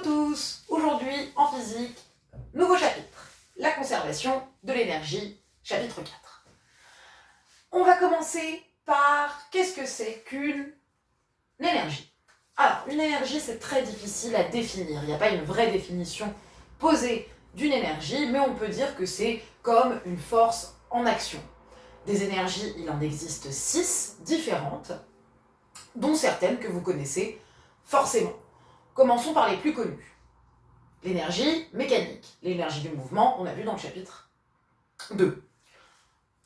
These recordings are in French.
vous tous! Aujourd'hui, en physique, nouveau chapitre, la conservation de l'énergie, chapitre 4. On va commencer par qu'est-ce que c'est qu'une énergie? Alors, une énergie, c'est très difficile à définir. Il n'y a pas une vraie définition posée d'une énergie, mais on peut dire que c'est comme une force en action. Des énergies, il en existe 6 différentes, dont certaines que vous connaissez forcément. Commençons par les plus connues. L'énergie mécanique, l'énergie du mouvement, on a vu dans le chapitre 2.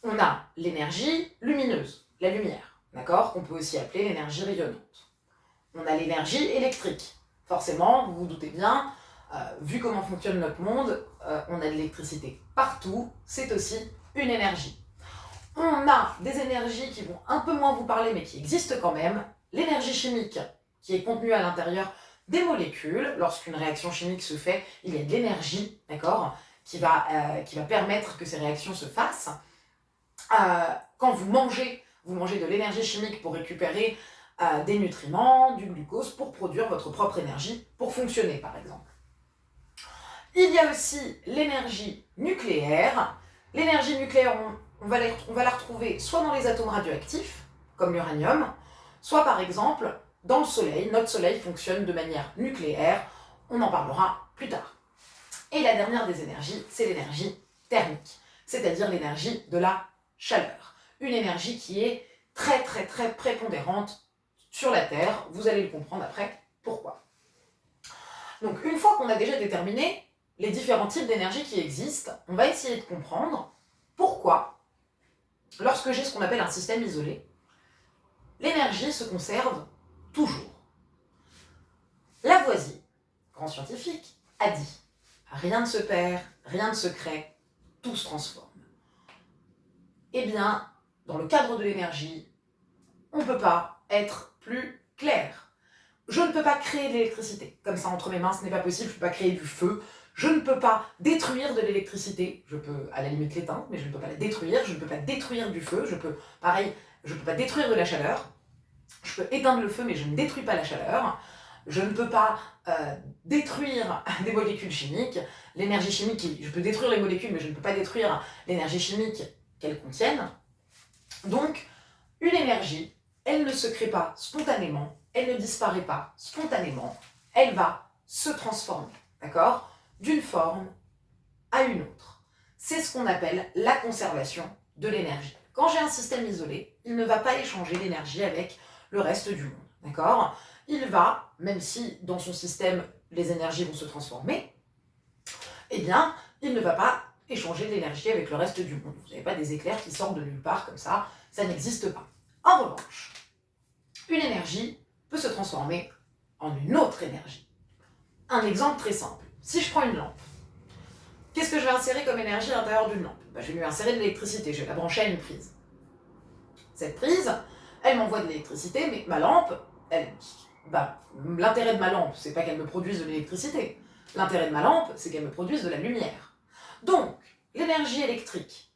On a l'énergie lumineuse, la lumière, d'accord, qu'on peut aussi appeler l'énergie rayonnante. On a l'énergie électrique. Forcément, vous vous doutez bien, vu comment fonctionne notre monde, on a de l'électricité partout, c'est aussi une énergie. On a des énergies qui vont un peu moins vous parler, mais qui existent quand même. L'énergie chimique, qui est contenue à l'intérieur des molécules. Lorsqu'une réaction chimique se fait, il y a de l'énergie, d'accord, qui va permettre que ces réactions se fassent. Quand vous mangez de l'énergie chimique pour récupérer des nutriments, du glucose, pour produire votre propre énergie, pour fonctionner par exemple. Il y a aussi l'énergie nucléaire. L'énergie nucléaire, on va la retrouver soit dans les atomes radioactifs, comme l'uranium, soit par exemple dans le Soleil. Notre Soleil fonctionne de manière nucléaire, on en parlera plus tard. Et la dernière des énergies, c'est l'énergie thermique, c'est-à-dire l'énergie de la chaleur. Une énergie qui est très prépondérante sur la Terre, vous allez le comprendre après pourquoi. Donc une fois qu'on a déjà déterminé les différents types d'énergie qui existent, on va essayer de comprendre pourquoi, lorsque j'ai ce qu'on appelle un système isolé, l'énergie se conserve toujours. Lavoisier, grand scientifique, a dit « Rien ne se perd, rien ne se crée, tout se transforme ». Eh bien, dans le cadre de l'énergie, on ne peut pas être plus clair. Je ne peux pas créer de l'électricité. Comme ça, entre mes mains, ce n'est pas possible, je ne peux pas créer du feu. Je ne peux pas détruire de l'électricité. Je peux, à la limite, l'éteindre, mais je ne peux pas la détruire. Je ne peux pas détruire du feu. Je peux pas détruire de la chaleur. Je peux éteindre le feu, mais je ne détruis pas la chaleur. Je ne peux pas détruire des molécules chimiques. L'énergie chimique, je peux détruire les molécules, mais je ne peux pas détruire l'énergie chimique qu'elles contiennent. Donc, une énergie, elle ne se crée pas spontanément, elle ne disparaît pas spontanément, elle va se transformer, d'accord, d'une forme à une autre. C'est ce qu'on appelle la conservation de l'énergie. Quand j'ai un système isolé, il ne va pas échanger l'énergie avec le reste du monde, d'accord? Il va, même si dans son système les énergies vont se transformer, eh bien, il ne va pas échanger de l'énergie avec le reste du monde. Vous n'avez pas des éclairs qui sortent de nulle part comme ça n'existe pas. En revanche, une énergie peut se transformer en une autre énergie. Un exemple très simple. Si je prends une lampe, qu'est-ce que je vais insérer comme énergie à l'intérieur d'une lampe? Je vais lui insérer de l'électricité, je vais la brancher à une prise. Cette prise, elle m'envoie de l'électricité, mais ma lampe, l'intérêt de ma lampe, c'est pas qu'elle me produise de l'électricité. L'intérêt de ma lampe, c'est qu'elle me produise de la lumière. Donc, l'énergie électrique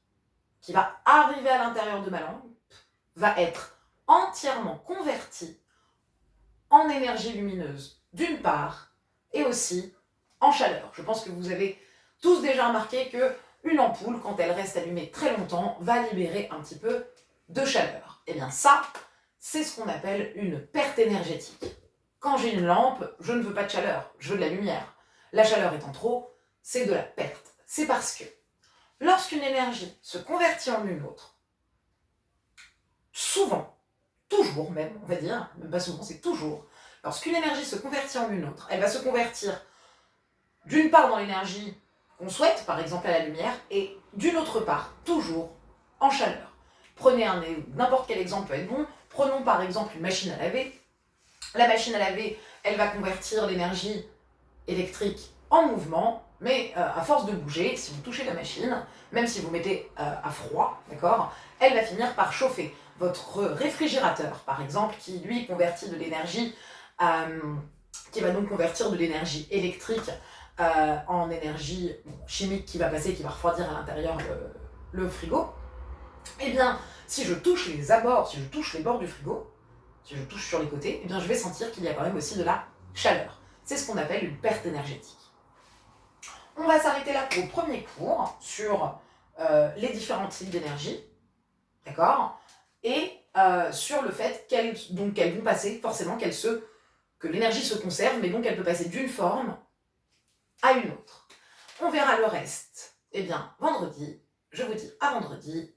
qui va arriver à l'intérieur de ma lampe va être entièrement convertie en énergie lumineuse, d'une part, et aussi en chaleur. Je pense que vous avez tous déjà remarqué qu'une ampoule, quand elle reste allumée très longtemps, va libérer un petit peu de chaleur. Et bien ça, c'est ce qu'on appelle une perte énergétique. Quand j'ai une lampe, je ne veux pas de chaleur, je veux de la lumière. La chaleur étant trop, c'est de la perte. C'est parce que lorsqu'une énergie se convertit en une autre, souvent, toujours même, on va dire, même pas souvent, c'est toujours, lorsqu'une énergie se convertit en une autre, elle va se convertir d'une part dans l'énergie qu'on souhaite, par exemple à la lumière, et d'une autre part, toujours en chaleur. Prenez n'importe quel exemple peut être bon, prenons par exemple une machine à laver. La machine à laver, elle va convertir l'énergie électrique en mouvement, mais à force de bouger, si vous touchez la machine, même si vous mettez à froid, d'accord, elle va finir par chauffer. Votre réfrigérateur, par exemple, qui lui convertit de l'énergie, qui va donc convertir de l'énergie électrique en énergie chimique qui va passer, qui va refroidir à l'intérieur le frigo, eh bien, si je touche les abords, si je touche les bords du frigo, si je touche sur les côtés, eh bien, je vais sentir qu'il y a quand même aussi de la chaleur. c'est ce qu'on appelle une perte énergétique. On va s'arrêter là pour le premier cours sur les différents types d'énergie, d'accord? Et sur le fait qu'elles vont passer, forcément, que l'énergie se conserve, mais donc elle peut passer d'une forme à une autre. On verra le reste, eh bien, vendredi. Je vous dis à vendredi.